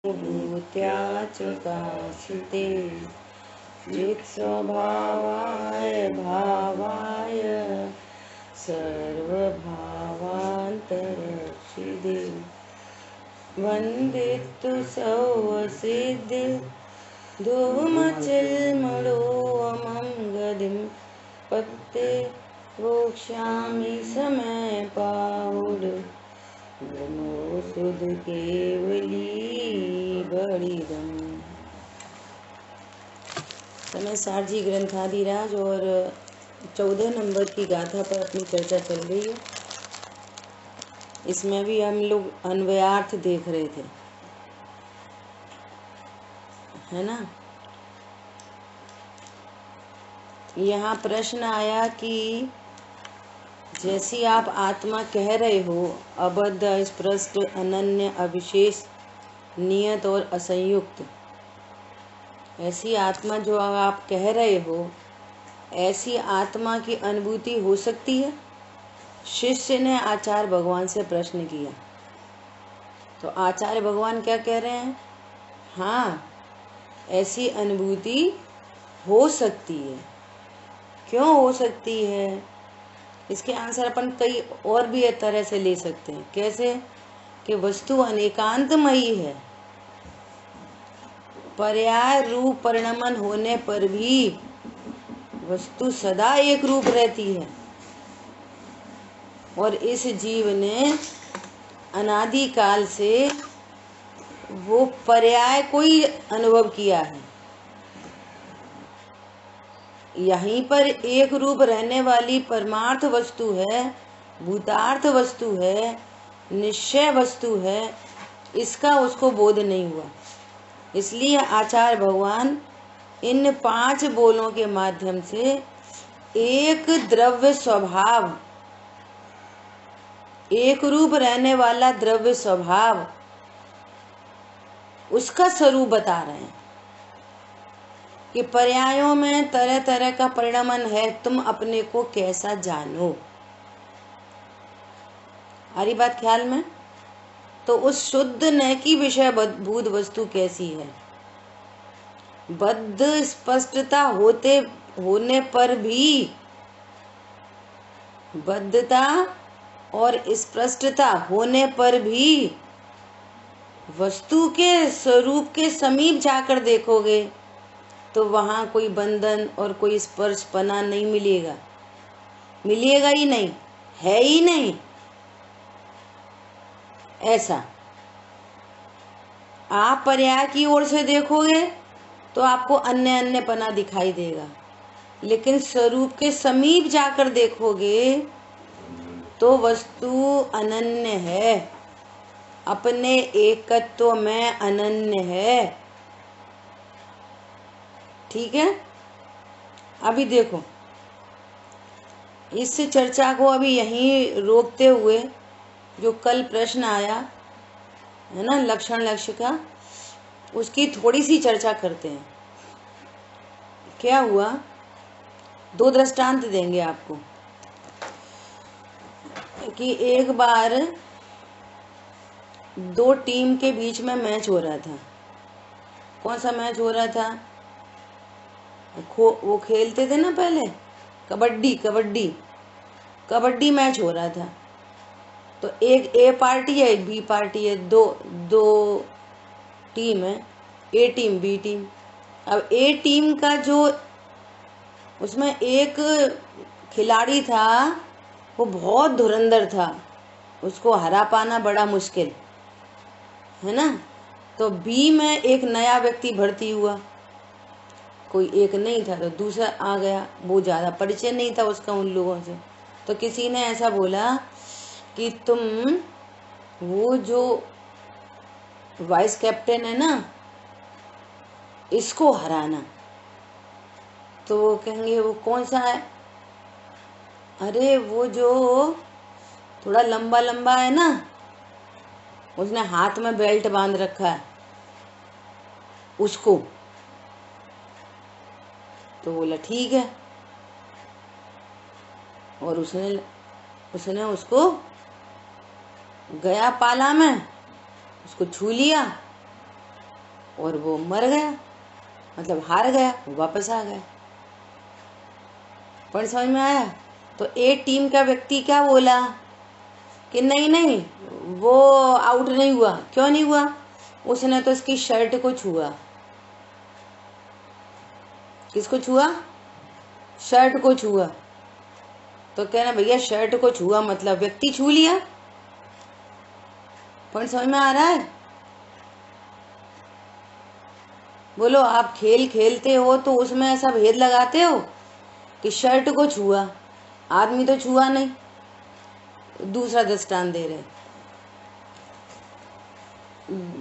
भूत्याचकाशिते चित्स्वभावाय भावाय सर्वभावान्तरक्षिदे वन्दितु सौवसिद्धि धूमचिल्मलोऽमं गदिं पत्ते वोक्ष्यामि समय पाहुड नमो सुध केवली बड़िदम। समय सारजी ग्रंथादिराज और 14 नंबर की गाथा पर अपनी चर्चा चल रही है। इसमें भी हम लोग अन्वयार्थ देख रहे थे, है ना। यहाँ प्रश्न आया कि जैसी आप आत्मा कह रहे हो, अबद्ध, स्पष्ट, अनन्य, अविशेष, नियत और असंयुक्त, ऐसी आत्मा जो आप कह रहे हो, ऐसी आत्मा की अनुभूति हो सकती है? शिष्य ने आचार्य भगवान से प्रश्न किया। तो आचार्य भगवान क्या कह रहे हैं? हाँ, ऐसी अनुभूति हो सकती है। क्यों हो सकती है? इसके आंसर अपन कई और भी तरह से ले सकते हैं। कैसे? कि वस्तु अनेकांतमयी है, पर्याय रूप परिणमन होने पर भी वस्तु सदा एक रूप रहती है। और इस जीव ने अनादिकाल से वो पर्याय को ही अनुभव किया है। यहीं पर एक रूप रहने वाली परमार्थ वस्तु है, भूतार्थ वस्तु है, निश्चय वस्तु है, इसका उसको बोध नहीं हुआ। इसलिए आचार्य भगवान इन 5 बोलों के माध्यम से एक द्रव्य स्वभाव, एक रूप रहने वाला द्रव्य स्वभाव, उसका स्वरूप बता रहे हैं कि पर्यायों में तरह तरह का परिणमन है, तुम अपने को कैसा जानो। आ रही बात ख्याल में? तो उस शुद्ध न की विषय भूत वस्तु कैसी है? बद्ध स्पष्टता होने पर भी, बद्धता और स्पष्टता होने पर भी वस्तु के स्वरूप के समीप जाकर देखोगे तो वहां कोई बंधन और कोई स्पर्शपना नहीं मिलेगा। मिलेगा ही नहीं, है ही नहीं। ऐसा आप पर्याय की ओर से देखोगे तो आपको अन्य अन्य पना दिखाई देगा, लेकिन स्वरूप के समीप जाकर देखोगे तो वस्तु अनन्य है, अपने एकत्व में अनन्य है। ठीक है। अभी देखो, इस चर्चा को अभी यहीं रोकते हुए जो कल प्रश्न आया है ना, लक्षण लक्ष्य का, उसकी थोड़ी सी चर्चा करते हैं। क्या हुआ? 2 दृष्टांत देंगे आपको कि एक बार 2 टीम के बीच में मैच हो रहा था। कौन सा मैच हो रहा था? वो खेलते थे ना पहले, कबड्डी मैच हो रहा था। तो एक ए पार्टी है, एक बी पार्टी है, दो टीम है, ए टीम, बी टीम। अब ए टीम का जो, उसमें एक खिलाड़ी था, वो बहुत धुरंधर था, उसको हरा पाना बड़ा मुश्किल है ना। तो बी में एक नया व्यक्ति भर्ती हुआ, कोई एक नहीं था तो दूसरा आ गया, वो ज़्यादा परिचय नहीं था उसका उन लोगों से। तो किसी ने ऐसा बोला कि तुम वो जो वाइस कैप्टन है ना, इसको हराना। तो वो कहेंगे वो कौन सा है? अरे वो जो थोड़ा लंबा लंबा है ना, उसने हाथ में बेल्ट बांध रखा है, उसको। तो बोला ठीक है, और उसने उसको गया पाला में, उसको छू लिया और वो मर गया, मतलब हार गया, वो वापस आ गया। पर समझ में आया? तो ए टीम का व्यक्ति क्या बोला कि नहीं नहीं, वो आउट नहीं हुआ। क्यों नहीं हुआ? उसने तो इसकी शर्ट को छुआ। किसको छुआ? शर्ट को छुआ। तो कहना भैया शर्ट को छुआ मतलब व्यक्ति छू लिया। पॉइंट समझ में आ रहा है? बोलो, आप खेल खेलते हो तो उसमें ऐसा भेद लगाते हो कि शर्ट को छुआ, आदमी तो छुआ नहीं। दूसरा दृष्टांत दे रहे,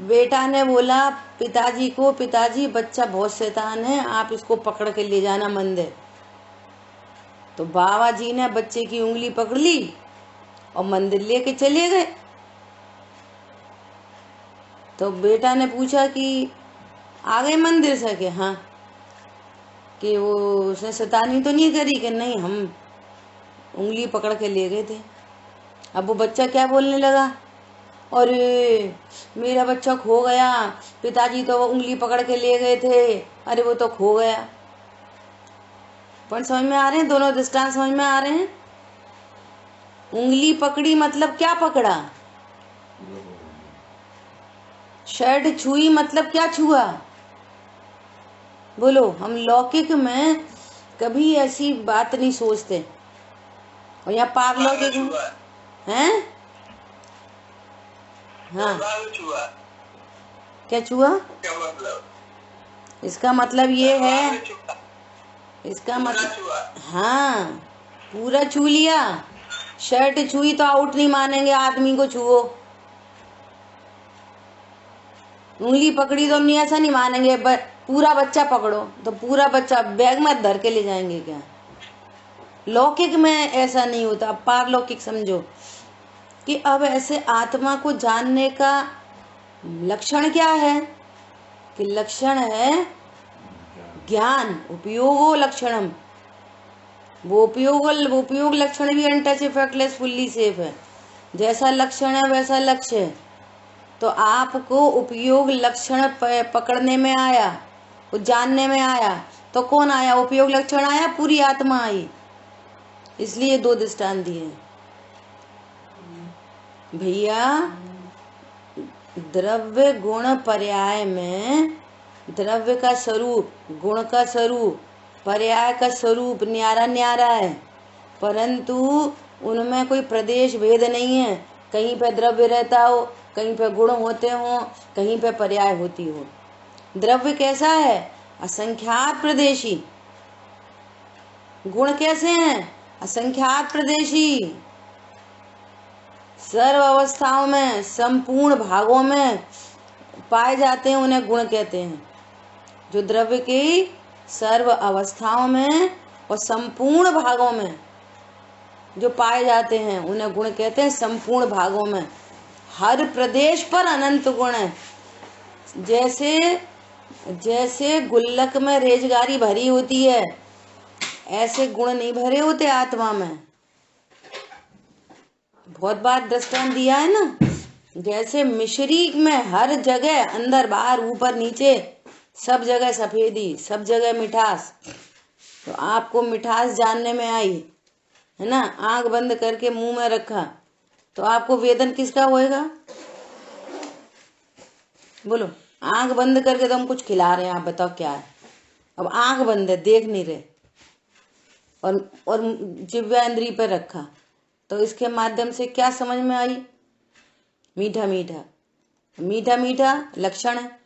बेटा ने बोला पिताजी को, पिताजी बच्चा बहुत शैतान है, आप इसको पकड़ के ले जाना मंदिर। तो बाबा जी ने बच्चे की उंगली पकड़ ली और मंदिर लेके चले गए। तो बेटा ने पूछा कि आ गए मंदिर से? कि हाँ। कि वो उसने शैतानी तो नहीं करी? कि नहीं, हम उंगली पकड़ के ले गए थे। अब वो बच्चा क्या बोलने लगा, अरे मेरा बच्चा खो गया, पिताजी तो वो उंगली पकड़ के ले गए थे, अरे वो तो खो गया। पॉइंट समझ में आ रहे हैं? दोनों दृष्टांत समझ में आ रहे हैं? उंगली पकड़ी मतलब क्या पकड़ा? शर्ट छुई मतलब क्या छुआ? बोलो, हम लौकिक में कभी ऐसी बात नहीं सोचते, और यहाँ पारलौकिक में हैं। हाँ, क्या छुआ? इसका मतलब ये है, इसका मतलब हाँ, पूरा छू लिया। शर्ट छुई तो आउट नहीं मानेंगे, आदमी को छुओ। उंगली पकड़ी तो हम नहीं, ऐसा नहीं मानेंगे। पूरा बच्चा पकड़ो तो पूरा बच्चा बैग में धर के ले जाएंगे क्या? लौकिक में ऐसा नहीं होता। अब पारलौकिक समझो कि अब ऐसे आत्मा को जानने का लक्षण क्या है? कि लक्षण है ज्ञान, उपयोगो लक्षणम। वो उपयोग लक्षण भी अनटच इफेक्टलेस फुल्ली सेफ है। जैसा लक्षण है वैसा लक्ष्य है। तो आपको उपयोग लक्षण पकड़ने में आया, वो जानने में आया, तो कौन आया? उपयोग लक्षण आया, पूरी आत्मा आई। इसलिए दो दृष्टांत दिए भैया। द्रव्य गुण पर्याय में द्रव्य का स्वरूप, गुण का स्वरूप, पर्याय का स्वरूप न्यारा न्यारा है, परंतु उनमें कोई प्रदेश भेद नहीं है। कहीं पे द्रव्य रहता हो, कहीं पे गुण होते हो, कहीं पे पर्याय होती हो। द्रव्य कैसा है? असंख्यात प्रदेशी। गुण कैसे हैं? असंख्यात प्रदेशी। सर्व अवस्थाओं में, संपूर्ण भागों में पाए जाते हैं, उन्हें गुण कहते हैं। जो द्रव्य की सर्व अवस्थाओं में और संपूर्ण भागों में जो पाए जाते हैं, उन्हें गुण कहते हैं। संपूर्ण भागों में हर प्रदेश पर अनंत गुण है। जैसे जैसे गुल्लक में रेजगारी भरी होती है, ऐसे गुण नहीं भरे होते आत्मा में। बहुत बार दृष्टांत दिया है ना। जैसे मिश्री में हर जगह, अंदर बाहर ऊपर नीचे, सब जगह सफेदी, सब जगह मिठास। तो आपको मिठास जानने में आई है ना, आंख बंद करके मुंह में रखा, तो आपको वेदन किसका होएगा? बोलो, आंख बंद करके तो हम कुछ खिला रहे हैं, आप बताओ क्या है? अब आंख बंद है, देख नहीं रहे, और जिह्वा इंद्री पर रखा, तो इसके माध्यम से क्या समझ में आई? मीठा मीठा। मीठा मीठा लक्षण है,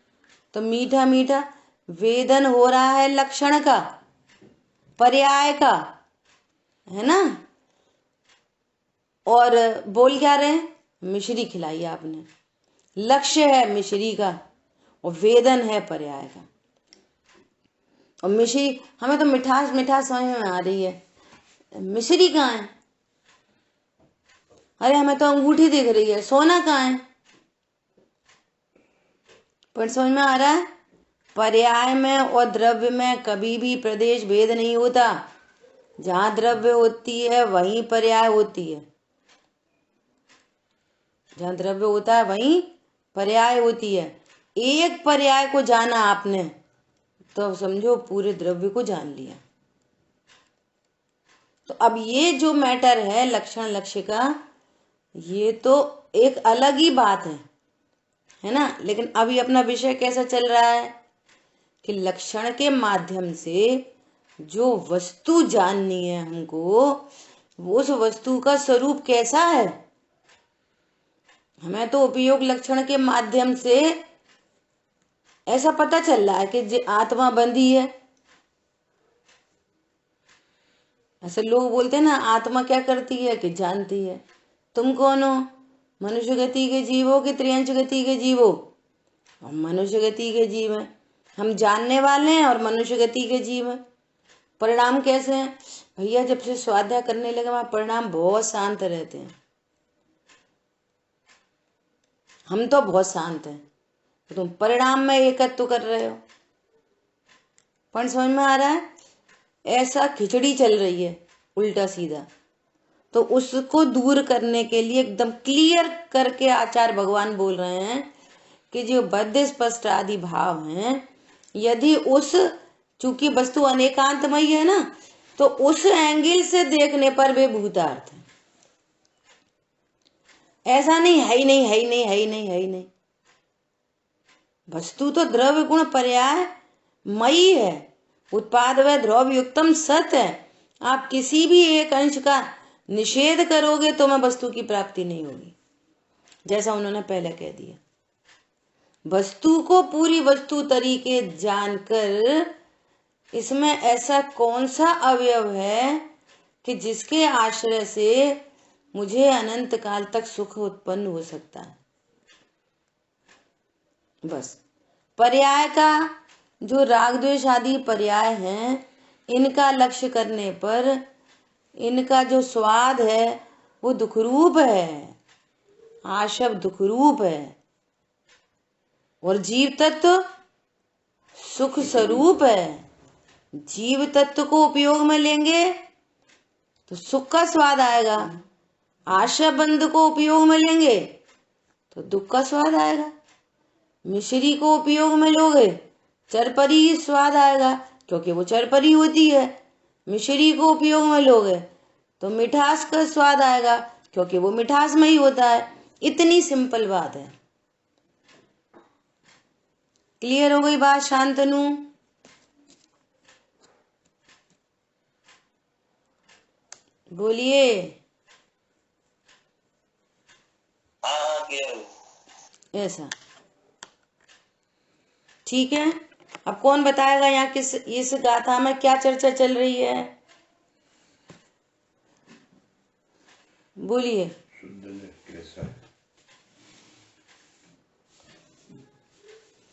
तो मीठा मीठा वेदन हो रहा है लक्षण का, पर्याय का, है ना। और बोल क्या रहे हैं? मिश्री खिलाई आपने, लक्ष्य है मिश्री का और वेदन है पर्याय का। और मिश्री, हमें तो मिठास मिठास समझ में आ रही है, मिश्री कहाँ है? अरे हमें तो अंगूठी दिख रही है, सोना कहाँ है? पर समझ में आ रहा है? पर्याय में और द्रव्य में कभी भी प्रदेश भेद नहीं होता। जहां द्रव्य होती है वहीं पर्याय होती है, जहां द्रव्य होता है वहीं पर्याय होती है। एक पर्याय को जाना आपने तो समझो पूरे द्रव्य को जान लिया। तो अब ये जो मैटर है लक्षण लक्ष्य का, ये तो एक अलग ही बात है ना। लेकिन अभी अपना विषय कैसा चल रहा है कि लक्षण के माध्यम से जो वस्तु जाननी है हमको, वो उस वस्तु का स्वरूप कैसा है, हमें तो उपयोग लक्षण के माध्यम से ऐसा पता चल रहा है कि आत्मा बंधी है। ऐसे लोग बोलते हैं ना, आत्मा क्या करती है कि जानती है। तुम कौन हो? मनुष्य गति के जीव हो कि त्रियंश गति के जीव हो? हम मनुष्य गति के जीव हैं, हम जानने वाले हैं और मनुष्य गति के जीव हैं। परिणाम कैसे हैं भैया? जब से स्वाध्याय करने लगे वहां परिणाम बहुत शांत रहते हैं। हम तो बहुत शांत हैं, तो तुम परिणाम में एकत्व कर रहे हो। पण समझ में आ रहा है? ऐसा खिचड़ी चल रही है उल्टा सीधा। तो उसको दूर करने के लिए एकदम क्लियर करके आचार्य भगवान बोल रहे हैं कि जो बद्ध स्पष्ट आदि भाव हैं, यदि उस चूंकि वस्तु अनेकांतमय है ना, तो उस एंगल से देखने पर वे भूतार्थ है। ऐसा नहीं है ही नहीं, है ही नहीं, है ही नहीं, है ही नहीं। वस्तु तो द्रव्य गुण पर्याय मयी है, उत्पाद व द्रव्य युक्तम सत है। आप किसी भी एक अंश का निषेध करोगे तो मैं वस्तु की प्राप्ति नहीं होगी, जैसा उन्होंने पहले कह दिया। वस्तु को पूरी वस्तु तरीके जानकर इसमें ऐसा कौन सा अवयव है कि जिसके आश्रय से मुझे अनंत काल तक सुख उत्पन्न हो सकता है। बस पर्याय का जो राग द्वेष आदि पर्याय हैं, इनका लक्ष्य करने पर इनका जो स्वाद है वो दुखरूप है, आशव दुखरूप है, और जीव तत्व सुख स्वरूप है। जीव तत्व को उपयोग में लेंगे तो सुख का स्वाद आएगा, आशा बंद को उपयोग में लेंगे तो दुख का स्वाद आएगा। मिश्री को उपयोग में लोगे चरपरी स्वाद आएगा, क्योंकि वो चरपरी होती है। मिश्री को उपयोग में लोगे तो मिठास का स्वाद आएगा, क्योंकि वो मिठास में ही होता है। इतनी सिंपल बात है। क्लियर हो गई बात शांतनु? बोलिए। ऐसा ठीक है। अब कौन बताएगा यहाँ किस इस गाथा में क्या चर्चा चल रही है? बोलिए।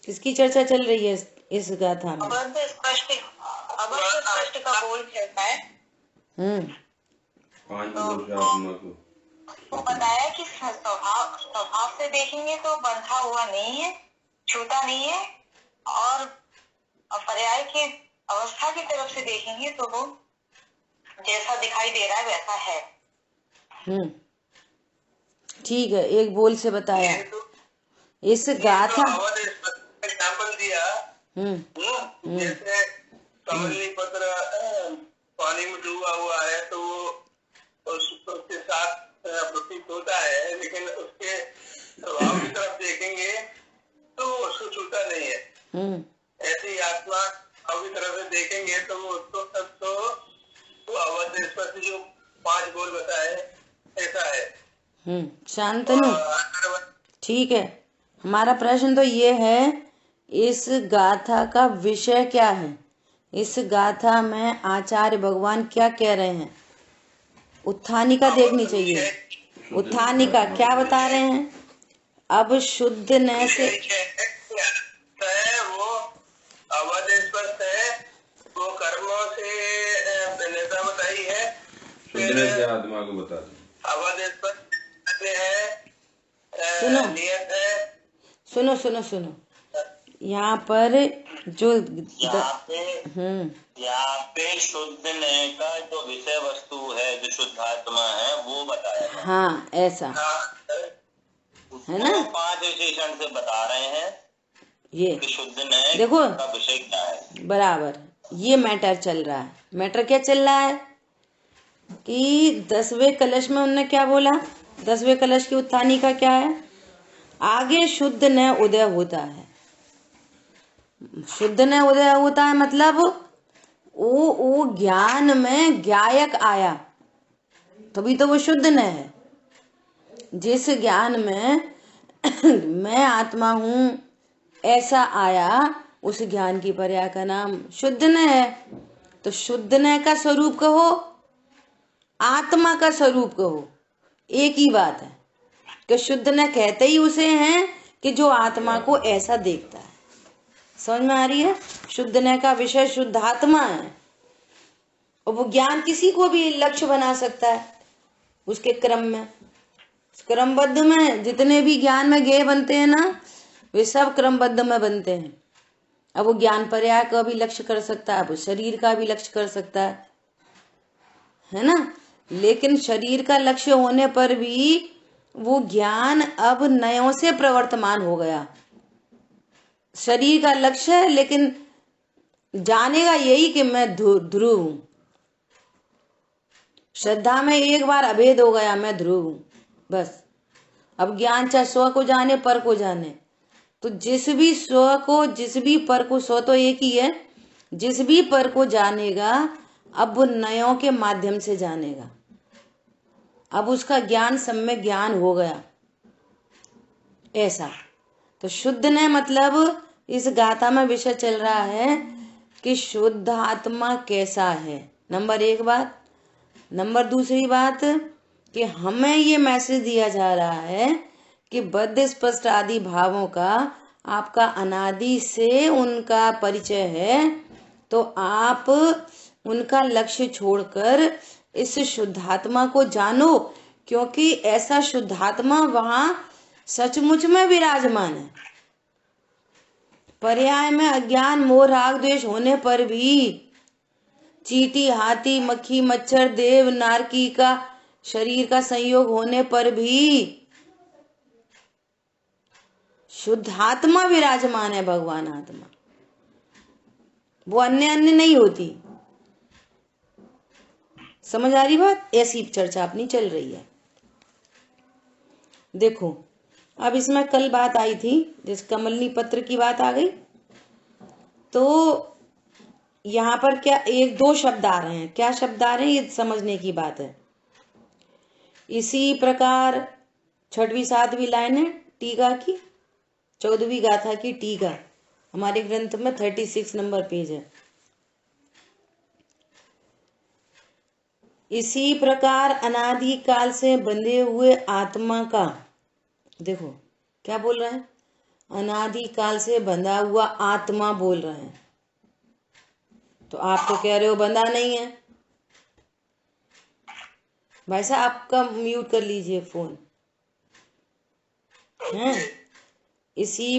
किसकी चर्चा चल रही है इस गाथा में? अबद्ध स्पष्ट का बोल चलता है। तो बताया कि स्वभाव से देखेंगे तो बंधा हुआ नहीं है, छूटा नहीं है, और पर्याय की अवस्था की तरफ से देखेंगे तो वो जैसा दिखाई दे रहा है वैसा है। ठीक है, एक बोल से बताया इस गाथा। एग्जाम्पल दिया जैसे कमली पत्र पानी में डूबा हुआ है तो वो उसके साथ प्रतीत होता है, लेकिन उसके स्वभाव की तरफ देखेंगे तो उसको छूटा नहीं है। ऐसी आत्मा की तरफ से देखेंगे तो वो उसको सब तो अवध स्पर्श जो 5 बोल बताए ऐसा है। शांतनु ठीक है। हमारा प्रश्न तो ये है, इस गाथा का विषय क्या है? इस गाथा में आचार्य भगवान क्या कह रहे हैं? उत्थानिका देखनी चाहिए। उत्थानिका क्या बता रहे हैं? अब शुद्ध न से वो अवध स्पर्श है, वो कर्मों से भिन्नता बताई है, फिर आत्मा को बता दें। अवध स्पर्श है, सुनो नियत है। सुनो सुनो सुनो, यहाँ पर जो यहाँ पे शुद्ध नय का जो विषय वस्तु है, जो शुद्धात्मा है, वो बताया है। हाँ ऐसा है ना। 5 विशेषण से बता रहे हैं ये शुद्ध न्याय देखो का विषय क्या है, बराबर ये मैटर चल रहा है। मैटर क्या चल रहा है कि 10वें कलश में उनने क्या बोला, 10वें कलश की उत्थानी का क्या है, आगे शुद्ध न उदय होता है। शुद्ध न उदय होता है मतलब वो ज्ञान में ज्ञायक आया, तभी तो वो शुद्ध न है। जिस ज्ञान में मैं आत्मा हूं ऐसा आया, उस ज्ञान की पर्याय का नाम शुद्ध न है। तो शुद्ध न का स्वरूप कहो, आत्मा का स्वरूप कहो, एक ही बात है। कि शुद्ध न कहते ही उसे हैं कि जो आत्मा को ऐसा देखता है। समझ में आ रही है? शुद्ध न का विषय शुद्ध आत्मा है, और वो ज्ञान किसी को भी लक्ष्य बना सकता है। उसके क्रम में, क्रमबद्ध में जितने भी ज्ञान में ज्ञेय बनते हैं ना, वे सब क्रमबद्ध में बनते हैं। अब वो ज्ञान पर्याय का भी लक्ष्य कर सकता है, अब शरीर का भी लक्ष्य कर सकता है ना। लेकिन शरीर का लक्ष्य होने पर भी वो ज्ञान अब नयों से प्रवर्तमान हो गया। शरीर का लक्ष्य है, लेकिन जानेगा यही कि मैं ध्रुव हूं। श्रद्धा में एक बार अभेद हो गया, मैं ध्रुव हूं, बस। अब ज्ञान चाहे स्व को जाने पर को जाने, तो जिस भी स्व को, जिस भी पर को, स्व तो एक ही है, जिस भी पर को जानेगा अब वो नयों के माध्यम से जानेगा। अब उसका ज्ञान सम्यक ज्ञान हो गया ऐसा। तो शुद्ध ने मतलब इस गाथा में विषय चल रहा है कि शुद्ध आत्मा कैसा है, नंबर एक बात। नंबर दूसरी बात कि हमें ये मैसेज दिया जा रहा है कि बद्ध स्पष्ट आदि भावों का आपका अनादि से उनका परिचय है, तो आप उनका लक्ष्य छोड़कर इस शुद्धात्मा को जानो, क्योंकि ऐसा शुद्धात्मा वहां सचमुच में विराजमान है। पर्याय में अज्ञान मोह राग द्वेष होने पर भी, चींटी हाथी मक्खी मच्छर देव नारकी का शरीर का संयोग होने पर भी शुद्धात्मा विराजमान है, भगवान आत्मा। वो अन्य अन्य नहीं होती। समझ आ रही बात? ऐसी चर्चा अपनी चल रही है। देखो अब इसमें कल बात आई थी, जिस कमलनी पत्र की बात आ गई, तो यहाँ पर क्या एक दो शब्द आ रहे हैं। क्या शब्द आ रहे हैं ये समझने की बात है। इसी प्रकार 6वीं 7वीं लाइन है टीका की, 14वीं गाथा की टीका, हमारे ग्रंथ में 36 नंबर पेज है। इसी प्रकार अनादि काल से बंधे हुए आत्मा का, देखो क्या बोल रहे हैं, अनादि काल से बंधा हुआ आत्मा बोल रहे हैं। तो आप तो कह रहे हो बंधा नहीं है। भाई साहब आपका म्यूट कर लीजिए फोन है। इसी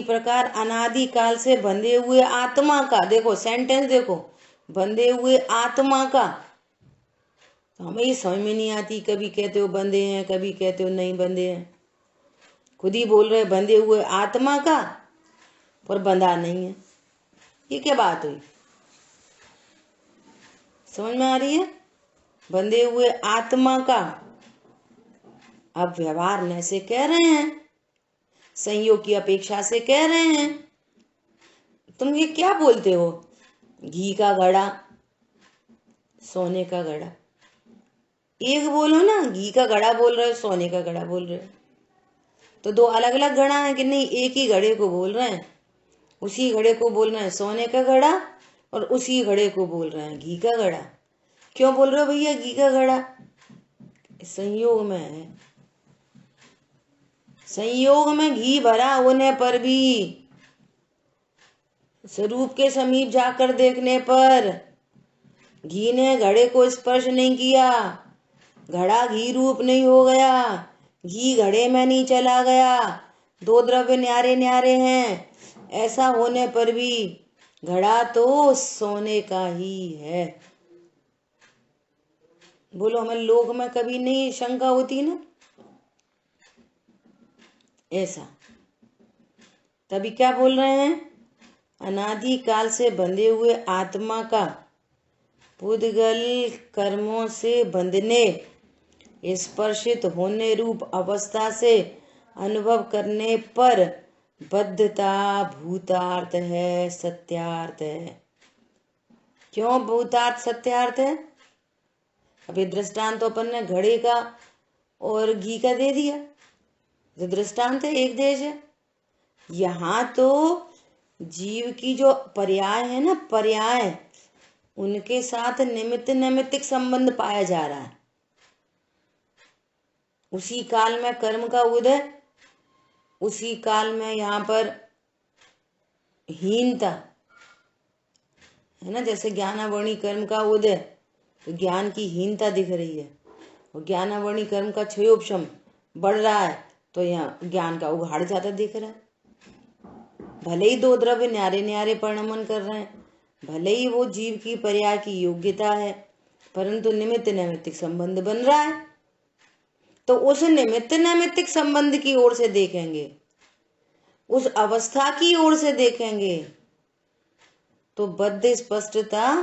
प्रकार अनादि काल से बंधे हुए आत्मा का, देखो सेंटेंस देखो, बंधे हुए आत्मा का। तो हमें ये समझ में नहीं आती, कभी कहते हो बंधे हैं, कभी कहते हो नहीं बंधे हैं। खुद ही बोल रहे बंधे हुए आत्मा का, पर बंधा नहीं है। ये क्या बात हुई? समझ में आ रही है? बंधे हुए आत्मा का। अब व्यवहार न से कह रहे हैं, संयोग की अपेक्षा से कह रहे हैं। तुम ये क्या बोलते हो, घी का घड़ा, सोने का घड़ा, एक बोलो ना। घी का घड़ा बोल रहे हो, सोने का घड़ा बोल रहे हो, तो दो अलग अलग घड़ा है कि नहीं? एक ही घड़े को बोल रहे हैं, उसी घड़े को बोल रहे हैं सोने का घड़ा, और उसी घड़े को बोल रहे हैं घी का घड़ा। क्यों बोल रहे हो भैया घी का घड़ा? संयोग में है। संयोग में घी भरा होने पर भी, स्वरूप के समीप जाकर देखने पर घी ने घड़े को स्पर्श नहीं किया, घड़ा घी रूप नहीं हो गया, घी घड़े में नहीं चला गया, दो द्रव्य न्यारे न्यारे हैं। ऐसा होने पर भी घड़ा तो सोने का ही है। बोलो हमें लोक में कभी नहीं शंका होती ना? ऐसा तभी क्या बोल रहे हैं, अनादि काल से बंधे हुए आत्मा का पुद्गल कर्मों से बंधने, स्पर्शित होने रूप अवस्था से अनुभव करने पर बद्धता भूतार्थ है, सत्यार्थ है। क्यों भूतार्थ सत्यार्थ है? अभी दृष्टांत तो अपन ने घड़े का और घी का दे दिया, जो दृष्टांत है एक देश है। यहाँ तो जीव की जो पर्याय है ना, पर्याय, उनके साथ निमित्त नैमित्तिक संबंध पाया जा रहा है। उसी काल में कर्म का उदय, उसी काल में यहाँ पर हीनता है ना, जैसे ज्ञानावरणी कर्म का उदय तो ज्ञान की हीनता दिख रही है, और ज्ञानावरणी कर्म का क्षयोपशम बढ़ रहा है तो यहाँ ज्ञान का उघाड़ जाता दिख रहा है। भले ही दो द्रव्य न्यारे न्यारे परिणमन कर रहे हैं, भले ही वो जीव की पर्याय की योग्यता है, परंतु निमित्त नैमित्तिक संबंध बन रहा है। तो उस निमित्त नैमित्तिक संबंध की ओर से देखेंगे, उस अवस्था की ओर से देखेंगे तो बद्ध स्पष्टता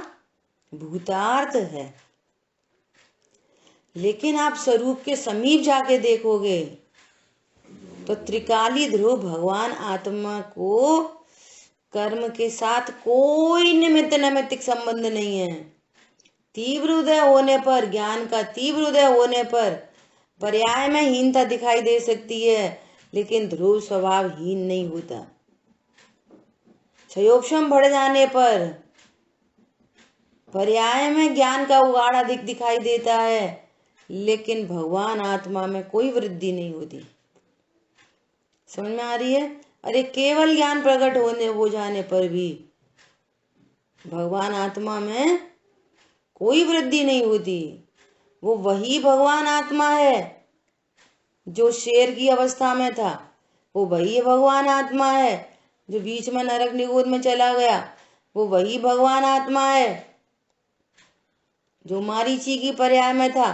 भूतार्थ है। लेकिन आप स्वरूप के समीप जाके देखोगे तो त्रिकाली ध्रुव भगवान आत्मा को कर्म के साथ कोई निमित्त नैमित्तिक संबंध नहीं है। तीव्र उदय होने पर, ज्ञान का तीव्र उदय होने पर पर्याय में हीनता दिखाई दे सकती है, लेकिन ध्रुव स्वभाव हीन नहीं होता। क्षयोपशम बढ़ जाने पर पर्याय में ज्ञान का उगाड़ अधिक दिखाई देता है, लेकिन भगवान आत्मा में कोई वृद्धि नहीं होती। समझ में आ रही है? अरे केवल ज्ञान प्रकट हो जाने पर भी भगवान आत्मा में कोई वृद्धि नहीं होती। वो वही भगवान आत्मा है जो शेर की अवस्था में था, वो वही भगवान आत्मा है जो बीच में नरक निगोद में चला गया, वो वही भगवान आत्मा है जो मारीची की पर्याय में था।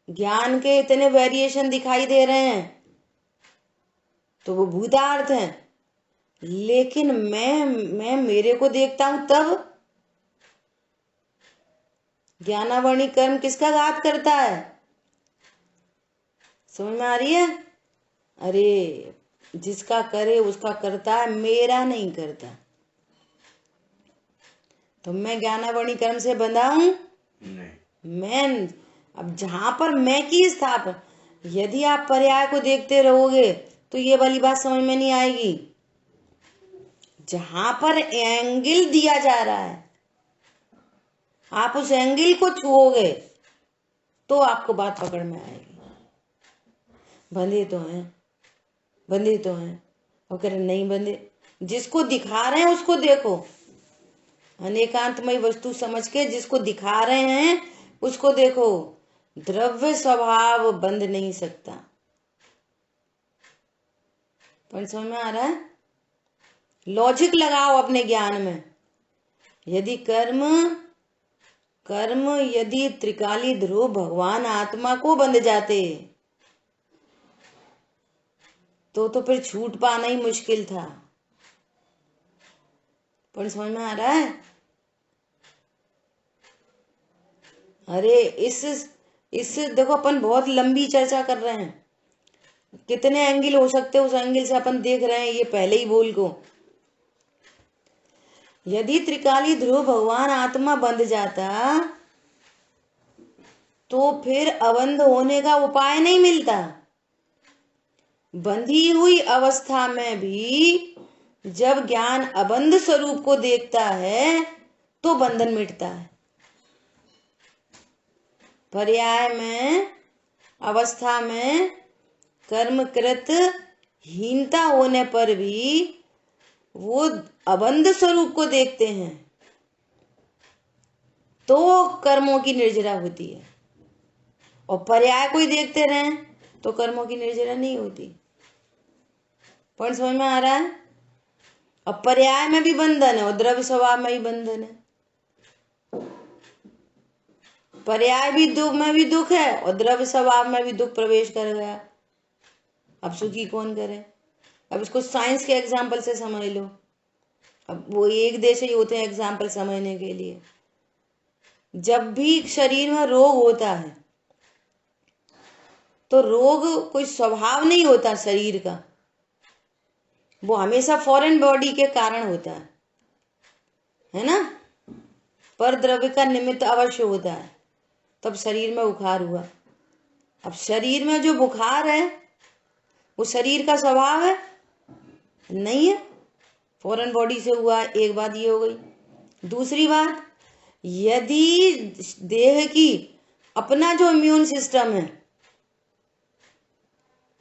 ज्ञान के इतने वेरिएशन दिखाई दे रहे हैं तो वो भूतार्थ हैं, लेकिन मैं मेरे को देखता हूं तब ज्ञानावरणी कर्म किसका घात करता है? समझ में आ रही है? अरे जिसका करे उसका करता है, मेरा नहीं करता। तो मैं ज्ञानावरणी कर्म से बंधा हूं? मैं अब जहां पर मैं की स्थापना, यदि आप पर्याय को देखते रहोगे तो ये वाली बात समझ में नहीं आएगी। जहां पर एंगल दिया जा रहा है, आप उस एंगल को छुओगे तो आपको बात पकड़ में आएगी। बंधे तो हैं, बंधे तो हैं, और कह रहे नहीं बंधे। जिसको दिखा रहे हैं उसको देखो, अनेकांतमय वस्तु समझ के जिसको दिखा रहे हैं उसको देखो। द्रव्य स्वभाव बंध नहीं सकता। पर समझ में आ रहा है? लॉजिक लगाओ अपने ज्ञान में। यदि कर्म यदि त्रिकाली ध्रुव भगवान आत्मा को बंध जाते तो फिर छूट पाना ही मुश्किल था। पर समझ में आ रहा है? अरे इस देखो, अपन बहुत लंबी चर्चा कर रहे हैं, कितने एंगल हो सकते हैं उस एंगल से अपन देख रहे हैं ये पहले ही बोल को। यदि त्रिकाली ध्रुव भगवान आत्मा बंध जाता तो फिर अबंध होने का उपाय नहीं मिलता। बंधी हुई अवस्था में भी जब ज्ञान अबंध स्वरूप को देखता है तो बंधन मिटता है। पर्याय में अवस्था में कर्मकृत हीनता होने पर भी वो अबंध स्वरूप को देखते हैं तो कर्मों की निर्जरा होती है, और पर्याय को ही देखते रहें तो कर्मों की निर्जरा नहीं होती। पॉइंट समझ में आ रहा है? अब पर्याय में भी बंधन है और द्रव्य स्वभाव में भी बंधन है। पर्याय भी दुख में भी दुख है और द्रव्य स्वभाव में भी दुख प्रवेश कर गया। अब सुखी कौन करे? अब इसको साइंस के एग्जाम्पल से समझ लो। अब वो एक देश ही होते हैं एग्जाम्पल समझने के लिए। जब भी शरीर में रोग होता है तो रोग कोई स्वभाव नहीं होता शरीर का, वो हमेशा फॉरेन बॉडी के कारण होता है ना। पर द्रव्य का निमित्त अवश्य होता है, तब शरीर में बुखार हुआ। अब शरीर में जो बुखार है वो शरीर का स्वभाव है नहीं है, फॉरेन बॉडी से हुआ। एक बात ये हो गई। दूसरी बात, यदि देह की अपना जो इम्यून सिस्टम है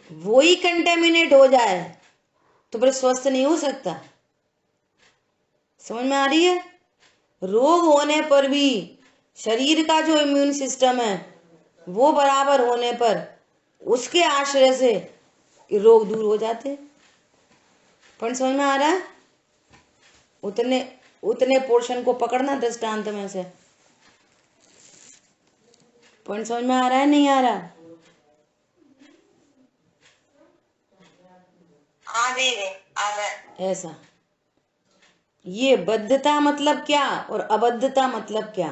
वो ही कंटेमिनेट हो जाए तो फिर स्वस्थ नहीं हो सकता। समझ में आ रही है? रोग होने पर भी शरीर का जो इम्यून सिस्टम है वो बराबर होने पर उसके आश्रय से रोग दूर हो जाते हैं। पर समझ में आ रहा है? उतने उतने पोर्शन को पकड़ना दृष्टांत में से। पॉइंट समझ में आ रहा है नहीं आ रहा? हाँ दीदी आ रहा है। ऐसा। ये बद्धता मतलब क्या और अबद्धता मतलब क्या?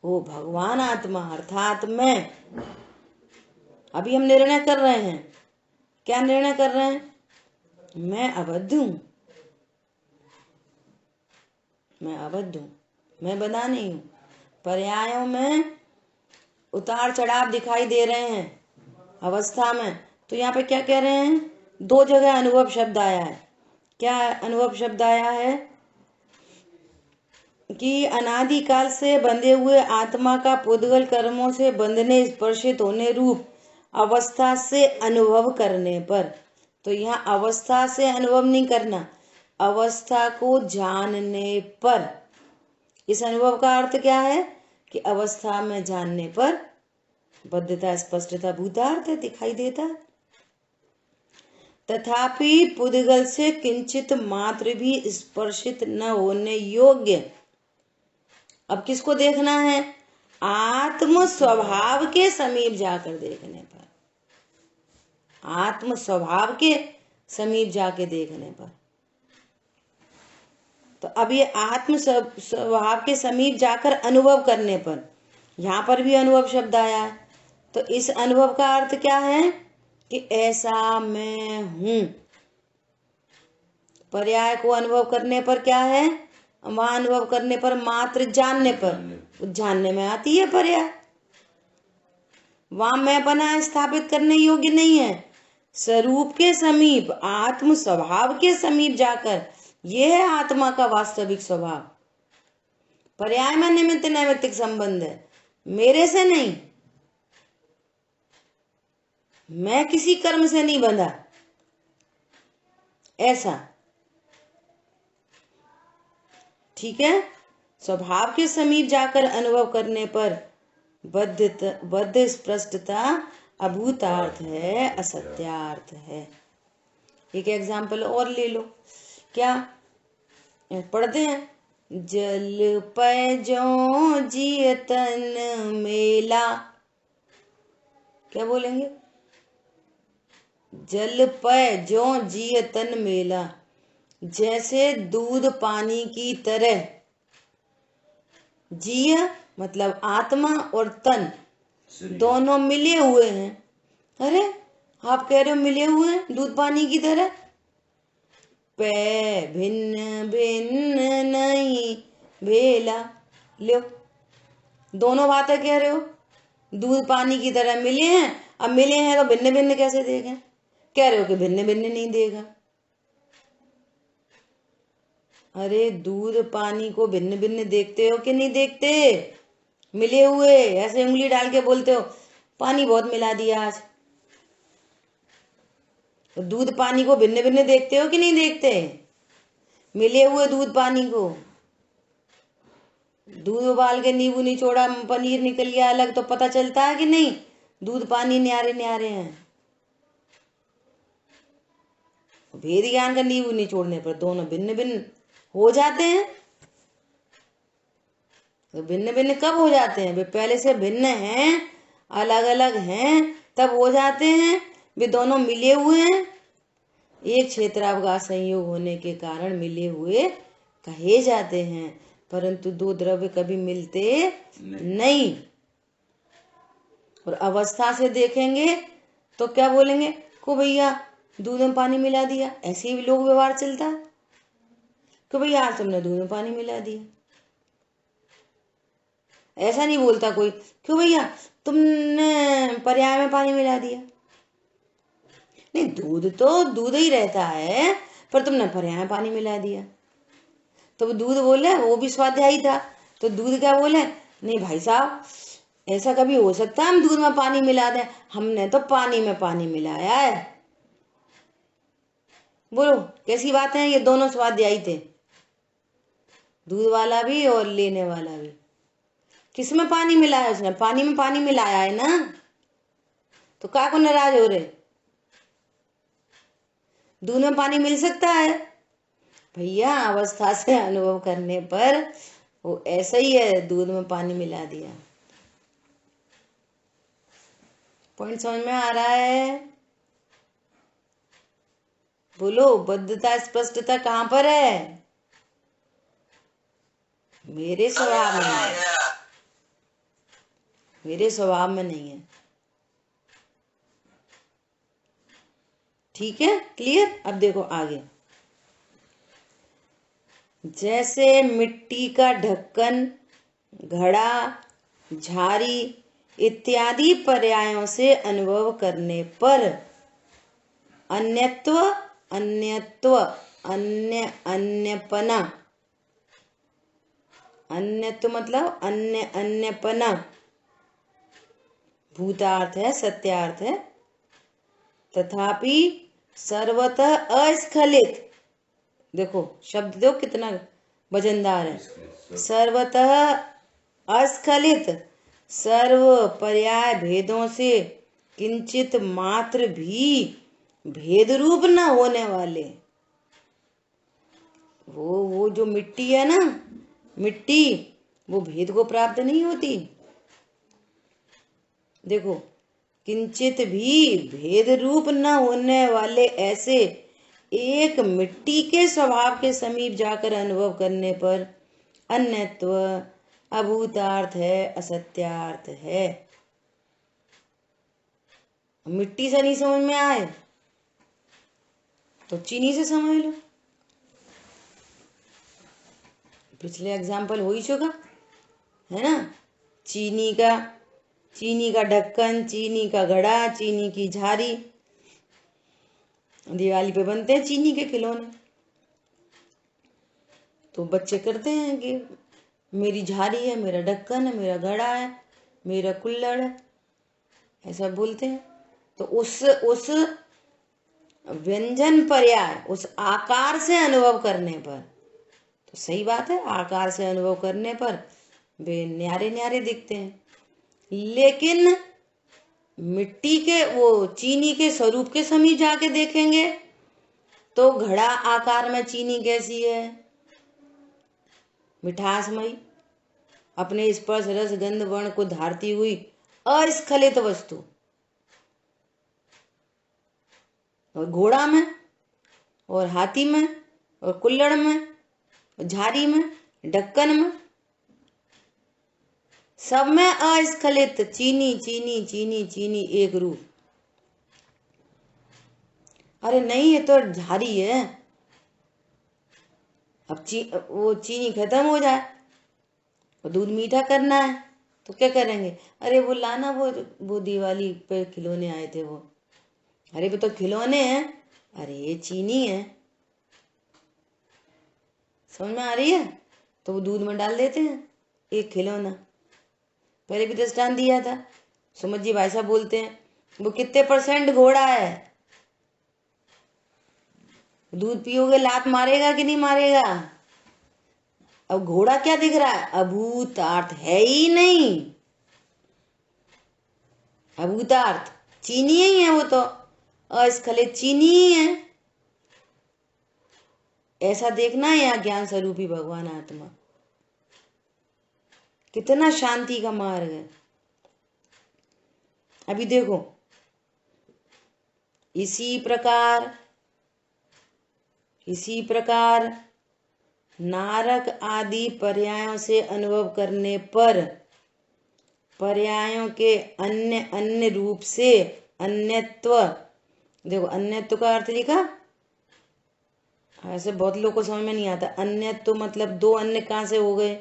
वो भगवान आत्मा अर्थात मैं। अभी हम निर्णय कर रहे हैं। क्या निर्णय कर रहे हैं? मैं अबद्ध हूं, मैं अबद्ध हूं, मैं बंधा नहीं हूं। पर्यायों में उतार चढ़ाव दिखाई दे रहे हैं अवस्था में। तो यहाँ पे क्या कह रहे हैं? दो जगह अनुभव शब्द आया है। क्या अनुभव शब्द आया है? कि अनादिकाल से बंधे हुए आत्मा का पुद्गल कर्मों से बंधने स्पर्शित होने रूप अवस्था से अनुभव करने पर। तो यहाँ अवस्था से अनुभव नहीं करना, अवस्था को जानने पर। इस अनुभव का अर्थ क्या है? कि अवस्था में जानने पर बद्धता स्पष्टता भूतार्थ दिखाई देता है। तथापि पुद्गल से किंचित मात्र भी स्पर्शित न होने योग्य। अब किसको देखना है? आत्म स्वभाव के समीप जाकर देखने पर, आत्म स्वभाव के समीप जाके देखने पर। तो अब ये आत्म स्वभाव के समीप जाकर अनुभव करने पर, यहां पर भी अनुभव शब्द आया है। तो इस अनुभव का अर्थ क्या है? कि ऐसा मैं हूं। पर्याय को अनुभव करने पर क्या है? वहां अनुभव करने पर मात्र जानने पर, जानने में आती है पर्याय। वहां मैं बना स्थापित करने योग्य नहीं है। स्वरूप के समीप, आत्म स्वभाव के समीप जाकर, यह है आत्मा का वास्तविक स्वभाव। पर्याय में निमित्त नैमित्तिक संबंध है, मेरे से नहीं। मैं किसी कर्म से नहीं बंधा, ऐसा। ठीक है? स्वभाव के समीप जाकर अनुभव करने पर बद्ध स्पष्टता अभूतार्थ है, असत्यार्थ है। एक एग्जाम्पल और ले लो। क्या पढ़ते हैं? जल पै जो जियतन मेला। क्या बोलेंगे? जल पै जो जियतन मेला। जैसे दूध पानी की तरह। जीय मतलब आत्मा और तन दोनों मिले हुए हैं। अरे आप कह रहे हो मिले हुए हैं दूध पानी की तरह? पै भिन्न भिन्न नहीं भेला। लो, दोनों बातें कह रहे हो, दूध पानी की तरह मिले हैं। अब मिले हैं तो भिन्न भिन्न कैसे देखें? कह रहे हो कि भिन्न भिन्न नहीं देगा। अरे दूध पानी को भिन्न भिन्न देखते हो कि नहीं देखते? मिले हुए ऐसे उंगली डाल के बोलते हो पानी बहुत मिला दिया आज। तो दूध पानी को भिन्न भिन्न देखते हो कि नहीं देखते? मिले हुए दूध पानी को। दूध उबाल के नींबू निचोड़ा, पनीर निकल गया अलग, तो पता चलता है कि नहीं दूध पानी न्यारे न्यारे हैं। भेद ज्ञान का नींबू निचोड़ने पर दोनों भिन्न भिन्न हो जाते हैं। तो भिन्न भिन्न कब हो जाते हैं? वे पहले से भिन्न हैं, अलग अलग हैं, तब हो जाते हैं। वे दोनों मिले हुए हैं एक क्षेत्रावकाश संयोग होने के कारण मिले हुए कहे जाते हैं, परंतु दो द्रव्य कभी मिलते नहीं। और अवस्था से देखेंगे तो क्या बोलेंगे को भैया दूध में पानी मिला दिया, ऐसे ही लोग व्यवहार चलता है कि भैया आज तुमने दूध में पानी मिला दिया। ऐसा नहीं बोलता कोई क्यों भैया तुमने पर्याय में पानी मिला दिया। नहीं, दूध तो दूध ही रहता है, पर तुमने पर्याय में पानी मिला दिया। तो वो दूध बोले, वो भी स्वाध्यायी था, तो दूध क्या बोले, नहीं भाई साहब ऐसा कभी हो सकता है हम दूध में पानी मिला दें, हमने तो पानी में पानी मिलाया है। बोलो कैसी बात है, ये दोनों स्वाध्यायी थे, दूध वाला भी और लेने वाला भी। किसमें पानी मिलाया, उसने पानी में पानी मिलाया है ना, तो क्या को नाराज हो रहे। दूध में पानी मिल सकता है भैया, अवस्था से अनुभव करने पर वो ऐसा ही है, दूध में पानी मिला दिया। पॉइंट समझ में आ रहा है? बोलो बद्धता स्पष्टता कहाँ पर है? मेरे स्वभाव में नहीं है, मेरे स्वभाव में नहीं है। ठीक है, क्लियर? अब देखो आगे, जैसे मिट्टी का ढक्कन, घड़ा, झारी इत्यादि पर्यायों से अनुभव करने पर अन्यत्व, अन्यत्व, अन्य, अन्यपना, अन्यत्व मतलब अन्य, अन्यपना, भूतार्थ है, सत्यार्थ है, तथापि सर्वतः अस्खलित, देखो शब्द दो कितना वजनदार है, सर्वतः अस्खलित, सर्व पर्याय भेदों से किंचित मात्र भी भेद रूप न होने वाले, वो जो मिट्टी है ना, मिट्टी वो भेद को प्राप्त नहीं होती। देखो किंचित भी भेद रूप न होने वाले ऐसे एक मिट्टी के स्वभाव के समीप जाकर अनुभव करने पर अन्यत्व अभूतार्थ है, असत्यार्थ है। मिट्टी से नहीं समझ में आए तो चीनी से समझ लो, पिछले एग्जाम्पल हो ही चुका है ना। चीनी का ढक्कन, चीनी का घड़ा, चीनी की झारी, दिवाली पे बनते हैं चीनी के खिलौने, तो बच्चे करते हैं कि मेरी झारी है, मेरा ढक्कन है, मेरा घड़ा है, मेरा कुल्हड़ है, ऐसा बोलते हैं। तो उस व्यंजन पर्याय, उस आकार से अनुभव करने पर, तो सही बात है, आकार से अनुभव करने पर वे न्यारे न्यारे दिखते हैं। लेकिन मिट्टी के, वो चीनी के स्वरूप के समीप जाके देखेंगे तो घड़ा आकार में चीनी कैसी है, मिठासमयी, अपने स्पर्श रस गंध वर्ण को धारती हुई अस्खलित वस्तु। और घोड़ा में और हाथी में और कुल्हड़ में और झारी में, ढक्कन में, सब में अस्खलित चीनी चीनी चीनी चीनी एक रूप। अरे नहीं, ये तो झारी है, अब वो चीनी खत्म हो जाए और दूध मीठा करना है तो क्या करेंगे, अरे वो लाना, वो दिवाली पे खिलौने आए थे वो, अरे वो तो खिलौने हैं, अरे ये चीनी है। समझ में आ रही है? तो वो दूध में डाल देते हैं एक खिलौना। पहले भी दृष्टांत दिया था, सुमत जी भाई साहब बोलते हैं वो कितने % घोड़ा है, दूध पियोगे लात मारेगा कि नहीं मारेगा। अब घोड़ा क्या दिख रहा है, अभूतार्थ है ही नहीं, अभूतार्थ चीनी ही है, वो तो अस्खलित चीनी ही है। ऐसा देखना है यहाँ ज्ञान स्वरूपी भगवान आत्मा, कितना शांति का मार्ग है। अभी देखो इसी प्रकार इसी प्रकार नारक आदि पर्यायों से अनुभव करने पर पर्यायों के अन्य अन्य रूप से अन्यत्व, देखो अन्यत्व का अर्थ लिखा, ऐसे बहुत लोगों को समझ में नहीं आता। अन्यत्व मतलब दो अन्य कहाँ से हो गए,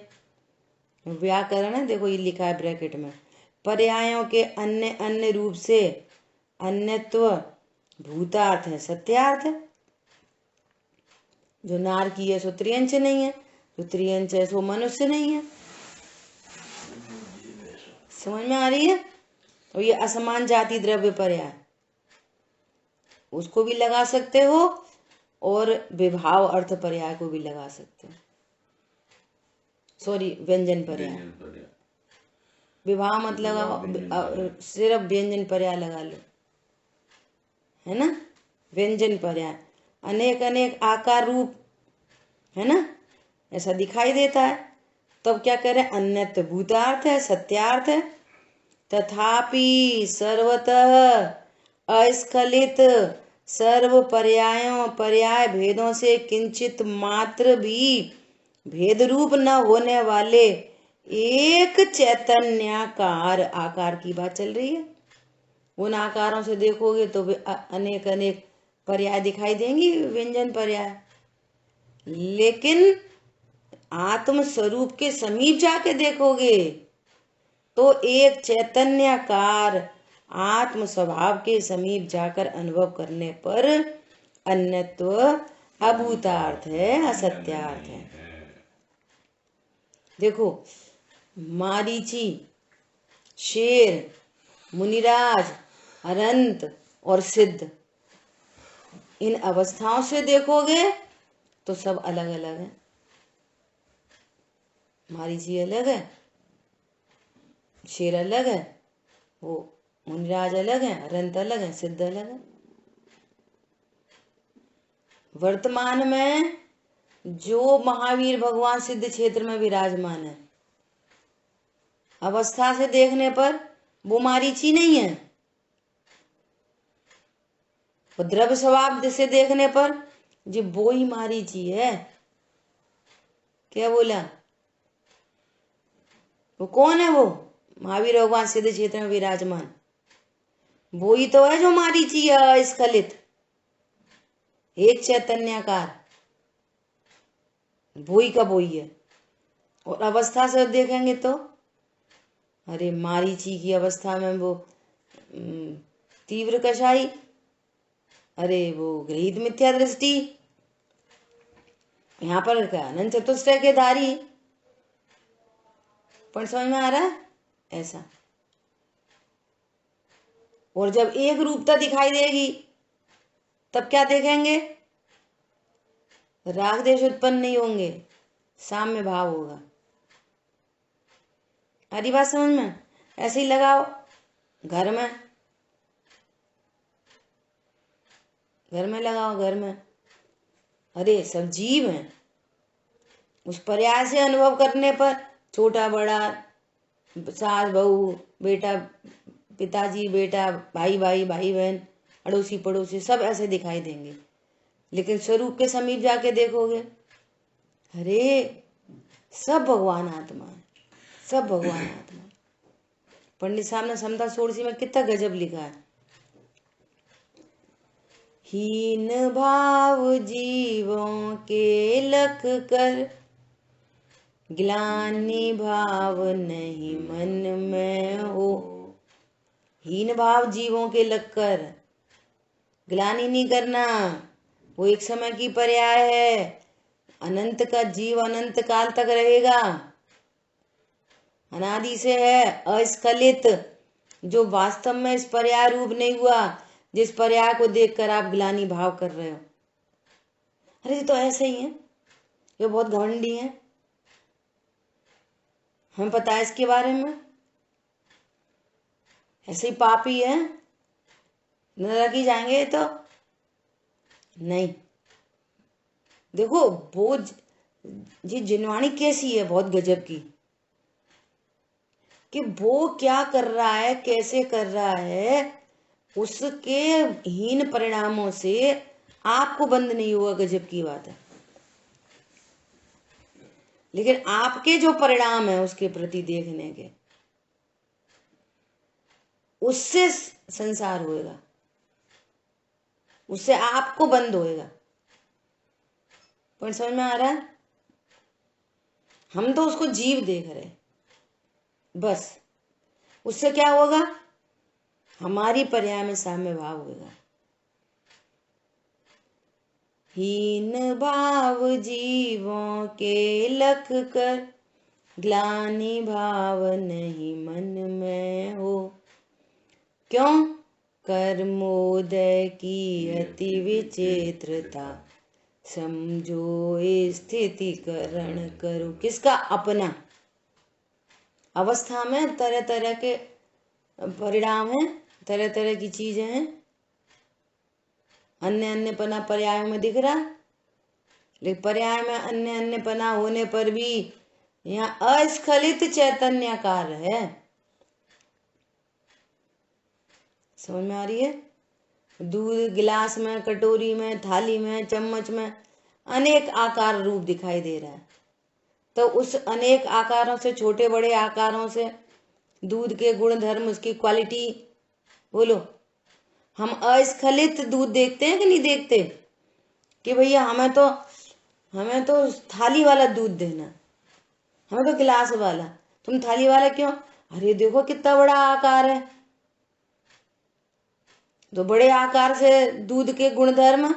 व्याकरण है, देखो ये लिखा है ब्रैकेट में, पर्यायों के अन्य अन्य रूप से अन्यत्व भूतार्थ है, सत्यार्थ है। जो नार की है सो त्रियंच नहीं है, जो त्रियंच है सो मनुष्य नहीं है। समझ में आ रही है? और ये असमान जाति द्रव्य पर्याय, उसको भी लगा सकते हो और विभाव अर्थ पर्याय को भी लगा सकते हो। सॉरी, व्यंजन पर्याय। विभाव मत लगाओ, सिर्फ व्यंजन पर्याय लगा लो, है ना। व्यंजन पर्याय अनेक अनेक आकार रूप, है ना, ऐसा दिखाई देता है। तब क्या करें, अन्यत्व भूतार्थ है, सत्यार्थ है। तथापि सर्वतः अस्खलित सर्व पर्यायों पर्याय भेदों से किंचित मात्र भी भेद रूप न होने वाले एक चैतन्याकार आकार की बात चल रही है। उन आकारों से देखोगे तो अनेक अनेक पर्याय दिखाई देंगी, व्यंजन पर्याय। लेकिन आत्म स्वरूप के समीप जाके देखोगे तो एक चैतन्यकार आत्म स्वभाव के समीप जाकर अनुभव करने पर अन्यत्व अभूतार्थ है, असत्यार्थ है। देखो मारीची, शेर, मुनिराज, अनंत और सिद्ध, इन अवस्थाओं से देखोगे तो सब अलग अलग है। मारीची अलग है, शेर अलग है, वो मुनिराज अलग है, अनंत अलग है, सिद्ध अलग है। वर्तमान में जो महावीर भगवान सिद्ध क्षेत्र में विराजमान है, अवस्था से देखने पर वो मारीची नहीं है, वो द्रव्य स्वभाव से देखने पर जी वो ही मारीची है। क्या बोला, वो कौन है? वो महावीर भगवान सिद्ध क्षेत्र में विराजमान वो ही तो है जो मारीची है, स्खलित एक चैतन्यकार, वो ही का वो ही है। और अवस्था से देखेंगे तो अरे मारीची की अवस्था में वो तीव्र कषाई, अरे वो गृहीत मिथ्या दृष्टि, यहाँ पर क्या अनंत चतुष्टय के धारी। पर समझ में आ रहा है ऐसा। और जब एक रूपता दिखाई देगी तब क्या देखेंगे, राग देश उत्पन्न नहीं होंगे, साम्य भाव होगा। आदि बात समझ में? ऐसे ही लगाओ घर में, घर में लगाओ, घर में अरे सब जीव हैं, उस पर्याय से अनुभव करने पर छोटा बड़ा, सास बहू, बेटा पिताजी बेटा, भाई भाई भाई बहन, अड़ोसी पड़ोसी, सब ऐसे दिखाई देंगे। लेकिन स्वरूप के समीप जाके देखोगे अरे सब भगवान आत्मा है, सब भगवान आत्मा। पंडित साहब ने समता सोड़सी में कितना गजब लिखा है, हीन भाव जीवों के लख कर ग्लानि भाव नहीं मन में हो। हीन भाव जीवों के लग कर, ग्लानि नहीं करना, वो एक समय की पर्याय है। अनंत का जीव अनंत काल तक रहेगा, अनादि से है, अस्खलित, जो वास्तव में इस पर्याय रूप नहीं हुआ, जिस पर्याय को देखकर आप ग्लानि भाव कर रहे हो। अरे तो ऐसे ही है, ये बहुत घमंडी है, हमें पता है इसके बारे में, ऐसे ही पापी है, नरक जाएंगे तो नहीं। देखो वो जी जिनवाणी कैसी है, बहुत गजब की, कि वो क्या कर रहा है, कैसे कर रहा है, उसके हीन परिणामों से आपको बंद नहीं हुआ, गजब की बात है। लेकिन आपके जो परिणाम है उसके प्रति देखने के, उससे संसार होएगा, उससे आपको बंद होएगा। पॉइंट समझ में आ रहा है? हम तो उसको जीव देख रहे, बस। उससे क्या होगा? हमारी पर्याय में साम्य भाव होगा। हीन भाव जीवों के लख कर, ग्लानि भाव नहीं मन में हो। क्यों? कर्मोदय की अति विचित्रता, समझो स्थिति करण करो। किसका? अपना। अवस्था में तरह तरह के परिणाम हैं, तरह तरह की चीजें हैं, अन्य अन्य पना पर्यायों में दिख रहा, लेकिन पर्याय में अन्य अन्य पना होने पर भी यहाँ अस्खलित चैतन्यकार है। समझ में आ रही है? दूध गिलास में, कटोरी में, थाली में, चम्मच में अनेक आकार रूप दिखाई दे रहा है। तो उस अनेक आकारों से, छोटे बड़े आकारों से दूध के गुण धर्म, उसकी क्वालिटी, बोलो, हम अस्खलित दूध देखते हैं कि नहीं देखते? कि भैया हमें तो थाली वाला दूध देना, हमें तो गिलास वाला। तुम थाली वाला क्यों? अरे देखो कितना बड़ा आकार है। तो बड़े आकार से दूध के गुणधर्म,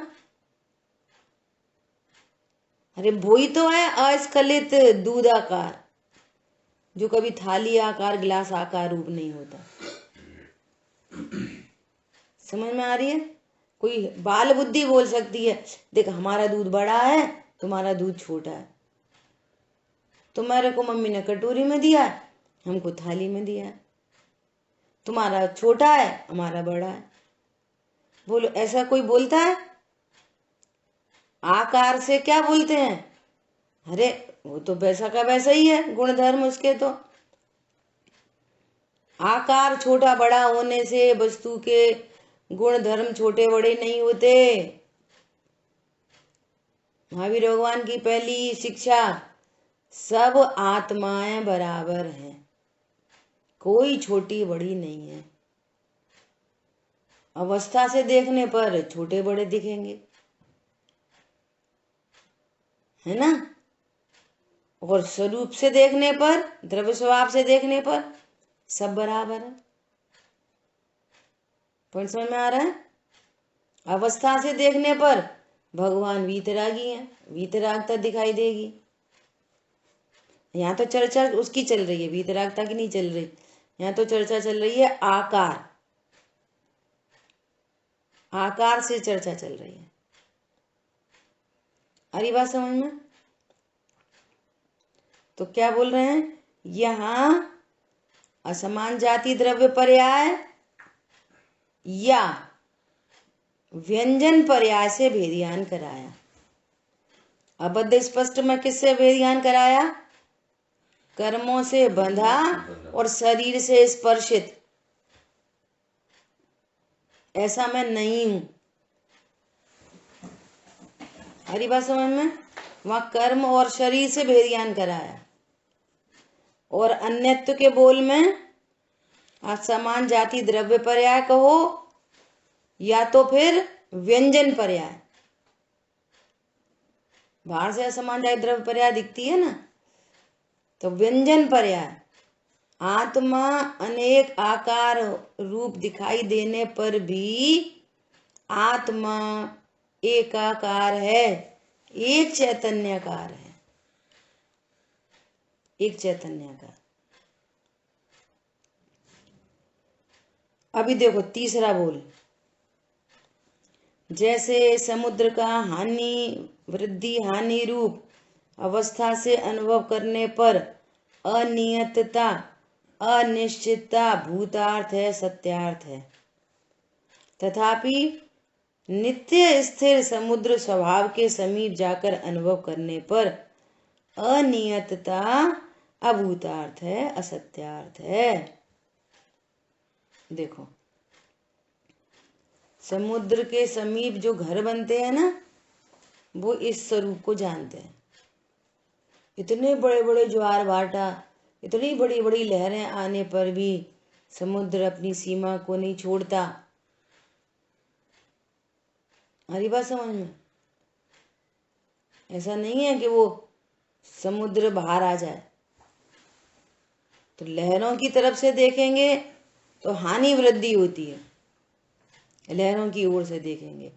अरे वही तो है अस्खलित दूध आकार, जो कभी थाली आकार, गिलास आकार रूप नहीं होता। समझ में आ रही है? कोई बाल बुद्धि बोल सकती है, देख हमारा दूध बड़ा है, तुम्हारा दूध छोटा है। तुम्हारे को मम्मी ने कटोरी में दिया है, हमको थाली में दिया है। तुम्हारा छोटा है, हमारा बड़ा है। बोलो, ऐसा कोई बोलता है? आकार से क्या बोलते हैं? अरे वो तो वैसा का वैसा ही है, गुणधर्म उसके तो। आकार छोटा बड़ा होने से वस्तु के गुण धर्म छोटे बड़े नहीं होते। महावीर भगवान की पहली शिक्षा, सब आत्माएं बराबर हैं, कोई छोटी बड़ी नहीं है। अवस्था से देखने पर छोटे बड़े दिखेंगे, है ना? और स्वरूप से देखने पर, द्रव्य स्वभाव से देखने पर सब बराबर है। पॉइंट समझ में आ रहा है? अवस्था से देखने पर भगवान वीतरागी हैं, वीतरागता दिखाई देगी। यहाँ तो चर्चा उसकी चल रही है, वीतरागता की नहीं चल रही। यहाँ तो चर्चा चल रही है आकार, आकार से चर्चा चल रही है। अरे बात समझ में? तो क्या बोल रहे हैं यहाँ? असमान जाति द्रव्य पर्याय या व्यंजन पर्याय से भेदियान कराया। अबद्ध स्पष्ट में किससे भेदियान कराया? कर्मों से बंधा और शरीर से स्पर्शित। ऐसा मैं नहीं हूं। हरी बात समझ में? वहां कर्म और शरीर से भेदियान कराया। और अन्यत्व के बोल में असमान जाति द्रव्य पर्याय कहो या तो फिर व्यंजन पर्याय। बाहर से असमान जाति द्रव्य पर्याय दिखती है ना, तो व्यंजन पर्याय, आत्मा अनेक आकार रूप दिखाई देने पर भी आत्मा एकाकार है, एक चैतन्यकार है, एक चैतन्यकार। अभी देखो तीसरा बोल, जैसे समुद्र का हानि वृद्धि हानि रूप अवस्था से अनुभव करने पर अनियतता अनिश्चितता भूतार्थ है, सत्यार्थ है। तथापि नित्य स्थिर समुद्र स्वभाव के समीप जाकर अनुभव करने पर अनियतता अभूतार्थ है, असत्यार्थ है। देखो समुद्र के समीप जो घर बनते हैं ना, वो इस स्वरूप को जानते हैं। इतने बड़े बड़े ज्वार भाटा, इतनी बड़ी बड़ी लहरें आने पर भी समुद्र अपनी सीमा को नहीं छोड़ता। हमारी बात समझ में? ऐसा नहीं है कि वो समुद्र बाहर आ जाए। तो लहरों की तरफ से देखेंगे तो हानि वृद्धि होती है, लहरों की ओर से देखेंगे,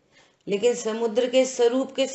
लेकिन समुद्र के स्वरूप के